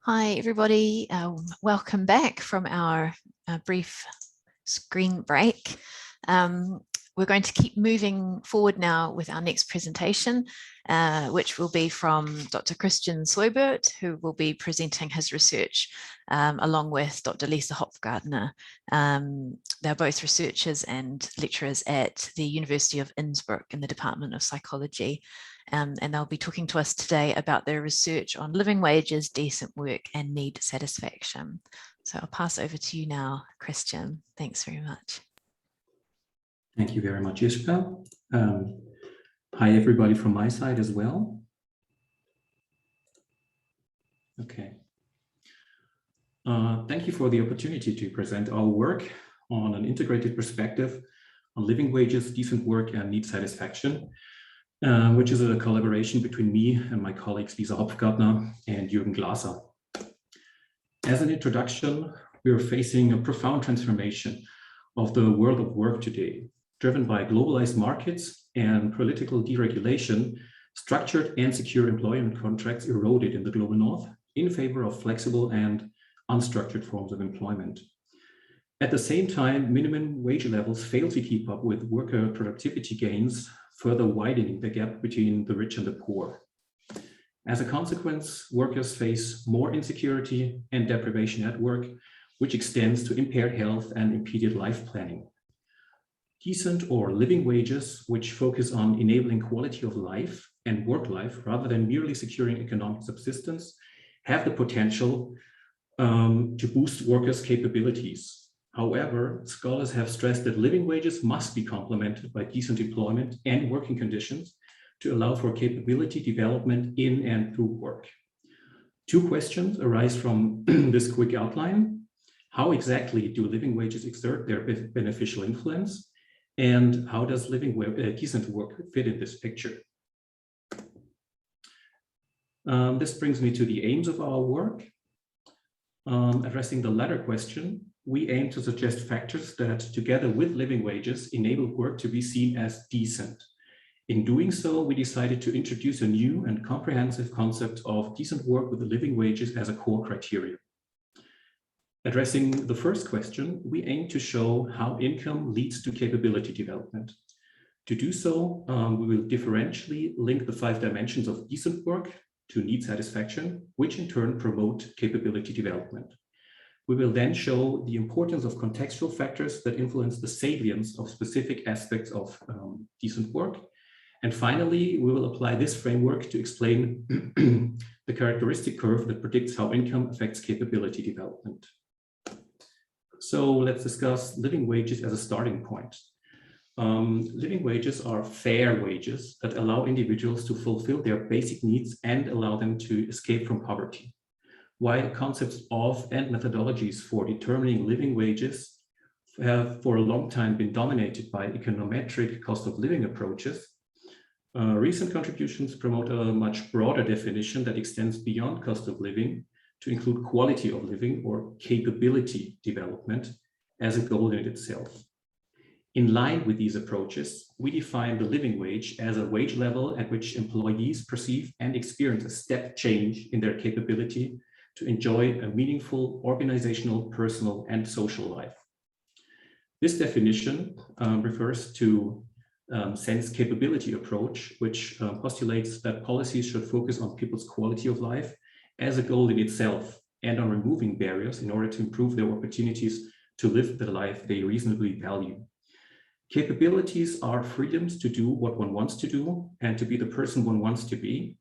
Hi, everybody. Welcome back from our brief screen break. We're going to keep moving forward now with our next presentation, which will be from Dr. Christian Seubert, who will be presenting his research along with Dr. Lisa Hopfgartner. They're both researchers and lecturers at the University of Innsbruck in the Department of Psychology. And they'll be talking to us today about their research on living wages, decent work, and need satisfaction. So I'll pass over to you now, Christian. Thanks very much. Thank you very much, Isabel. Hi, everybody from my side as well. Okay. Thank you for the opportunity to present our work on an integrated perspective on living wages, decent work, and need satisfaction. Which is a collaboration between me and my colleagues Lisa Hopfgartner and Jürgen Glaser. As an introduction, we are facing a profound transformation of the world of work today, driven by globalized markets and political deregulation. Structured and secure employment contracts eroded in the global north in favor of flexible and unstructured forms of employment. At the same time, minimum wage levels fail to keep up with worker productivity gains, further widening the gap between the rich and the poor. As a consequence, workers face more insecurity and deprivation at work, which extends to impaired health and impeded life planning. Decent or living wages, which focus on enabling quality of life and work life rather than merely securing economic subsistence, have the potential to boost workers' capabilities. However, scholars have stressed that living wages must be complemented by decent employment and working conditions to allow for capability development in and through work. Two questions arise from this quick outline. How exactly do living wages exert their beneficial influence? And how does decent work fit in this picture? This brings me to the aims of our work. Addressing the latter question, we aim to suggest factors that, together with living wages, enable work to be seen as decent. In doing so, we decided to introduce a new and comprehensive concept of decent work with living wages as a core criteria. Addressing the first question, we aim to show how income leads to capability development. To do so, we will differentially link the 5 dimensions of decent work to need satisfaction, which in turn promote capability development. We will then show the importance of contextual factors that influence the salience of specific aspects of decent work. And finally, we will apply this framework to explain the characteristic curve that predicts how income affects capability development. So let's discuss living wages as a starting point. Living wages are fair wages that allow individuals to fulfill their basic needs and allow them to escape from poverty. While concepts of and methodologies for determining living wages have for a long time been dominated by econometric cost of living approaches, recent contributions promote a much broader definition that extends beyond cost of living to include quality of living or capability development as a goal in itself. In line with these approaches, we define the living wage as a wage level at which employees perceive and experience a step change in their capability to enjoy a meaningful organizational, personal, and social life. This definition refers to sense capability approach, which postulates that policies should focus on people's quality of life as a goal in itself and on removing barriers in order to improve their opportunities to live the life they reasonably value. Capabilities are freedoms to do what one wants to do and to be the person one wants to be.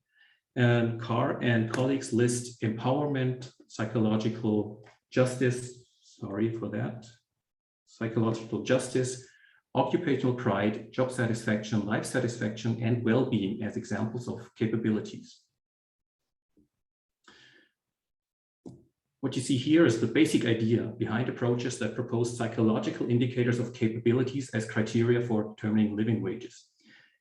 And Carr and colleagues list empowerment, psychological justice, psychological justice, occupational pride, job satisfaction, life satisfaction, and well-being as examples of capabilities. What you see here is the basic idea behind approaches that propose psychological indicators of capabilities as criteria for determining living wages.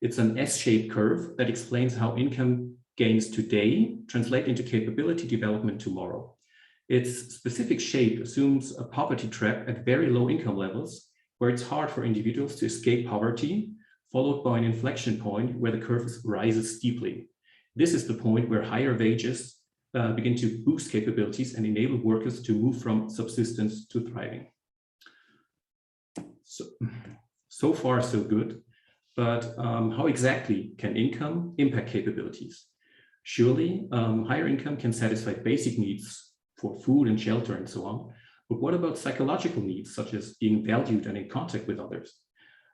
It's an S-shaped curve that explains how income gains today translate into capability development tomorrow. Its specific shape assumes a poverty trap at very low income levels, where it's hard for individuals to escape poverty, followed by an inflection point where the curve rises steeply. This is the point where higher wages begin to boost capabilities and enable workers to move from subsistence to thriving. So far, so good. But how exactly can income impact capabilities? Surely, higher income can satisfy basic needs for food and shelter and so on. But what about psychological needs, such as being valued and in contact with others?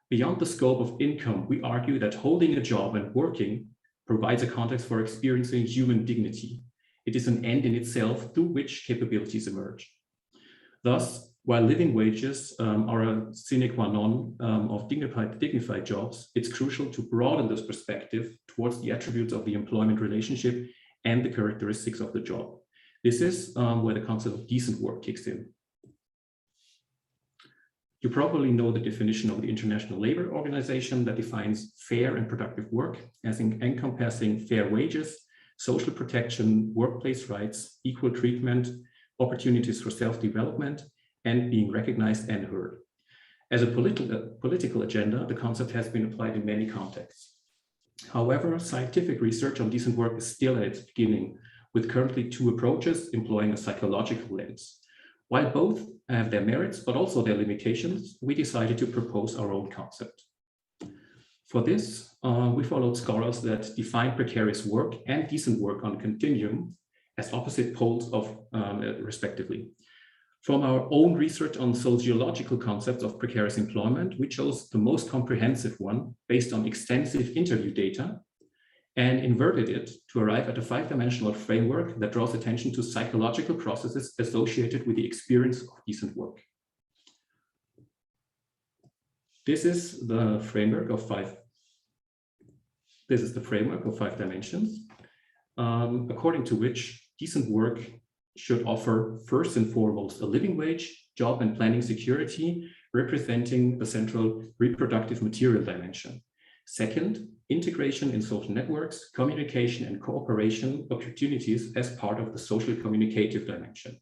Beyond the scope of income, we argue that holding a job and working provides a context for experiencing human dignity. It is an end in itself through which capabilities emerge. Thus, while living wages are a sine qua non of dignified jobs, it's crucial to broaden this perspective towards the attributes of the employment relationship and the characteristics of the job. This is where the concept of decent work kicks in. You probably know the definition of the International Labour Organization that defines fair and productive work as encompassing fair wages, social protection, workplace rights, equal treatment, opportunities for self-development, and being recognized and heard. As a political agenda, the concept has been applied in many contexts. However, scientific research on decent work is still at its beginning, with currently 2 approaches employing a psychological lens. While both have their merits, but also their limitations, we decided to propose our own concept. For this, we followed scholars that define precarious work and decent work on a continuum as opposite poles of respectively. From our own research on sociological concepts of precarious employment, we chose the most comprehensive one based on extensive interview data and inverted it to arrive at a 5-dimensional framework that draws attention to psychological processes associated with the experience of decent work. This is the framework of 5 dimensions, according to which decent work should offer first and foremost a living wage, job and planning security, representing the central reproductive material dimension. Second, integration in social networks, communication and cooperation opportunities as part of the social communicative dimension.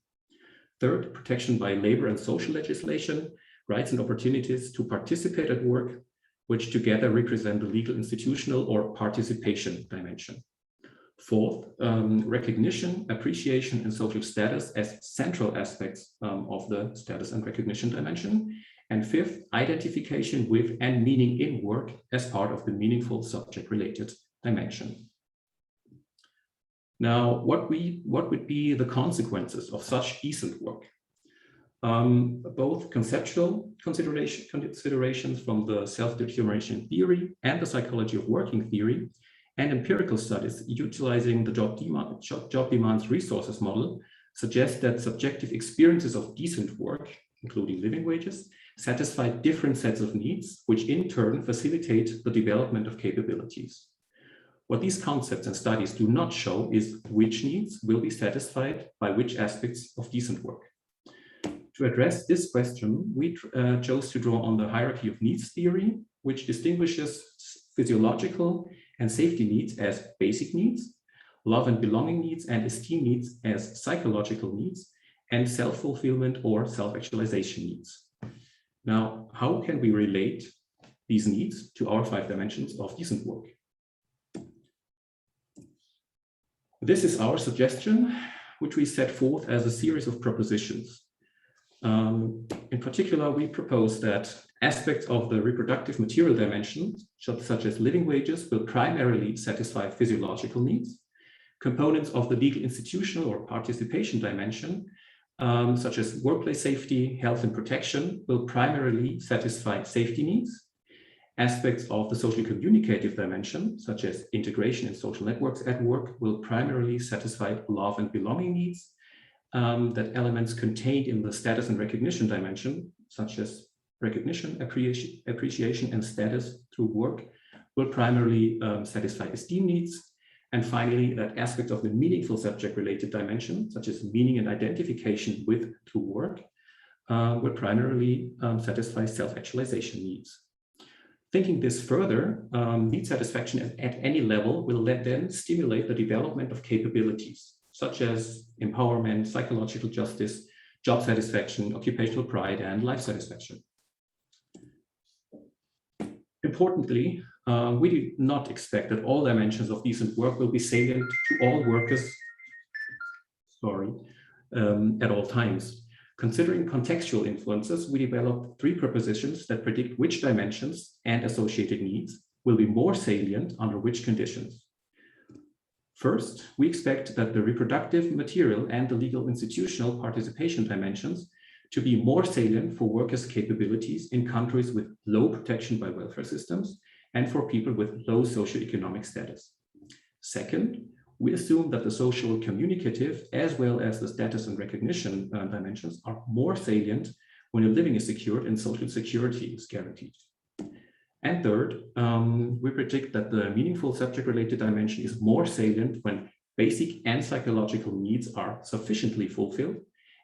Third, protection by labor and social legislation, rights and opportunities to participate at work, which together represent the legal, institutional, or participation dimension. Fourth, recognition, appreciation, and social status as central aspects of the status and recognition dimension. And fifth, identification with and meaning in work as part of the meaningful subject-related dimension. Now, what would be the consequences of such decent work? Both conceptual considerations from the self-determination theory and the psychology of working theory, and empirical studies utilizing the job demands resources model suggest that subjective experiences of decent work, including living wages, satisfy different sets of needs, which in turn facilitate the development of capabilities. What these concepts and studies do not show is which needs will be satisfied by which aspects of decent work. To address this question, we chose to draw on the hierarchy of needs theory, which distinguishes physiological and safety needs as basic needs, love and belonging needs and esteem needs as psychological needs, and self-fulfillment or self-actualization needs. Now, how can we relate these needs to our 5 dimensions of decent work? This is our suggestion, which we set forth as a series of propositions. In particular, we propose that aspects of the reproductive material dimension, such as living wages, will primarily satisfy physiological needs. Components of the legal, institutional, or participation dimension, such as workplace safety, health and protection, will primarily satisfy safety needs. Aspects of the social communicative dimension, such as integration in social networks at work, will primarily satisfy love and belonging needs. That elements contained in the status and recognition dimension, such as recognition, appreciation, and status through work, will primarily satisfy esteem needs. And finally, that aspect of the meaningful subject-related dimension, such as meaning and identification with through work, will primarily satisfy self-actualization needs. Thinking this further, need satisfaction at any level will then stimulate the development of capabilities, such as empowerment, psychological justice, job satisfaction, occupational pride, and life satisfaction. Importantly, we do not expect that all dimensions of decent work will be salient to all workers at all times. Considering contextual influences, we developed 3 prepositions that predict which dimensions and associated needs will be more salient under which conditions. First, we expect that the reproductive, material, and the legal institutional participation dimensions to be more salient for workers' capabilities in countries with low protection by welfare systems and for people with low socioeconomic status. Second, we assume that the social communicative as well as the status and recognition dimensions are more salient when a living is secured and social security is guaranteed. And third, we predict that the meaningful subject-related dimension is more salient when basic and psychological needs are sufficiently fulfilled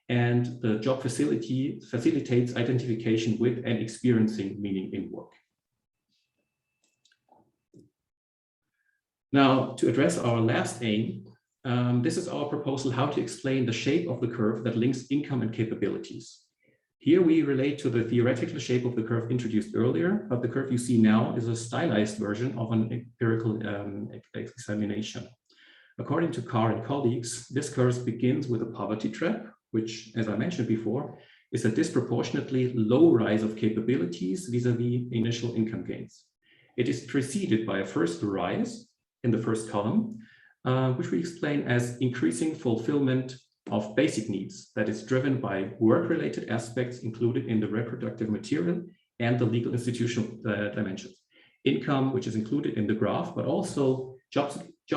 and the job facilitates identification with and experiencing meaning in work. Now, to address our last aim, this is our proposal how to explain the shape of the curve that links income and capabilities. Here we relate to the theoretical shape of the curve introduced earlier, but the curve you see now is a stylized version of an empirical examination. According to Carr and colleagues, this curve begins with a poverty trap, which, as I mentioned before, is a disproportionately low rise of capabilities vis-a-vis initial income gains. It is preceded by a first rise in the first column, which we explain as increasing fulfillment of basic needs that is driven by work-related aspects included in the reproductive material and the legal institutional dimensions. Income, which is included in the graph, but also job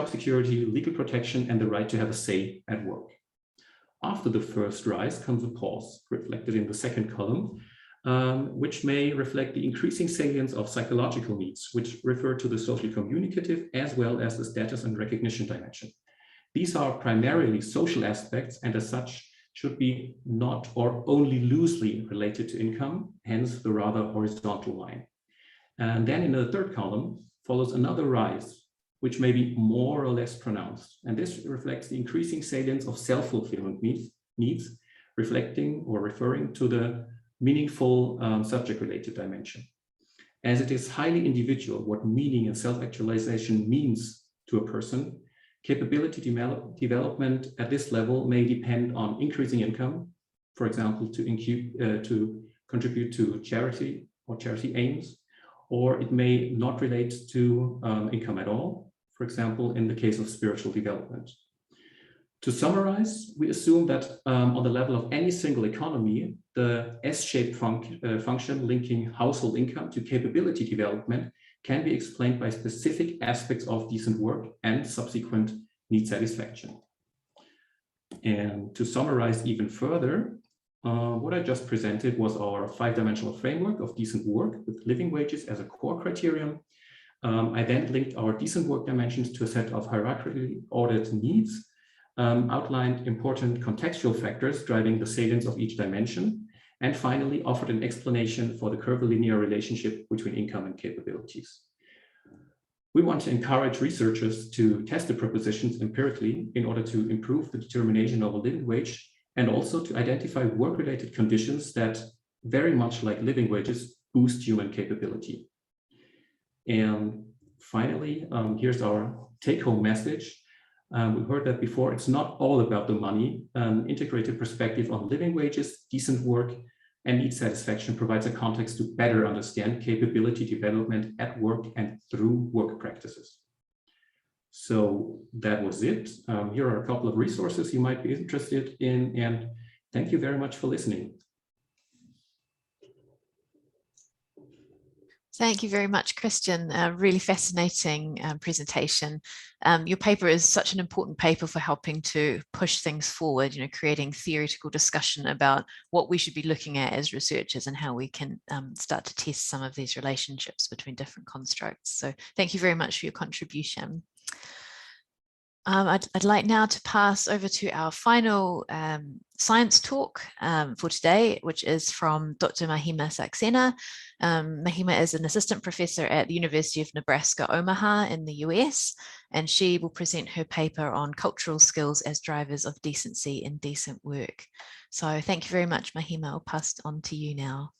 security, legal protection, and the right to have a say at work. After the first rise comes a pause, reflected in the second column, which may reflect the increasing salience of psychological needs, which refer to the social communicative as well as the status and recognition dimension. These are primarily social aspects and as such should be not or only loosely related to income, hence the rather horizontal line. And then in the third column follows another rise, which may be more or less pronounced. And this reflects the increasing salience of self-fulfillment needs, reflecting or referring to the meaningful subject-related dimension. As it is highly individual what meaning and self-actualization means to a person, capability development at this level may depend on increasing income, for example, to contribute to charity or charity aims, or it may not relate to income at all, for example, in the case of spiritual development. To summarize, we assume that on the level of any single economy, the S-shaped function linking household income to capability development can be explained by specific aspects of decent work and subsequent need satisfaction. And to summarize even further, what I just presented was our 5-dimensional framework of decent work with living wages as a core criterion. I then linked our decent work dimensions to a set of hierarchically ordered needs, outlined important contextual factors driving the salience of each dimension, and finally offered an explanation for the curvilinear relationship between income and capabilities. We want to encourage researchers to test the propositions empirically in order to improve the determination of a living wage and also to identify work-related conditions that, very much like living wages, boost human capability. And finally, here's our take-home message. We heard that before, it's not all about the money. An integrated perspective on living wages, decent work, and need satisfaction provides a context to better understand capability development at work and through work practices. So that was it. Here are a couple of resources you might be interested in, and thank you very much for listening. Thank you very much, Christian. A really fascinating presentation. Your paper is such an important paper for helping to push things forward, creating theoretical discussion about what we should be looking at as researchers and how we can start to test some of these relationships between different constructs. So thank you very much for your contribution. I'd like now to pass over to our final science talk for today, which is from Dr. Mahima Saxena. Mahima is an assistant professor at the University of Nebraska, Omaha in the US, and she will present her paper on cultural skills as drivers of decency in decent work. So thank you very much, Mahima. I'll pass it on to you now.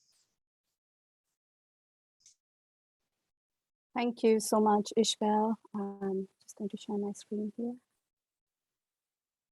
Thank you so much, Ishbel. Just going to share my screen here.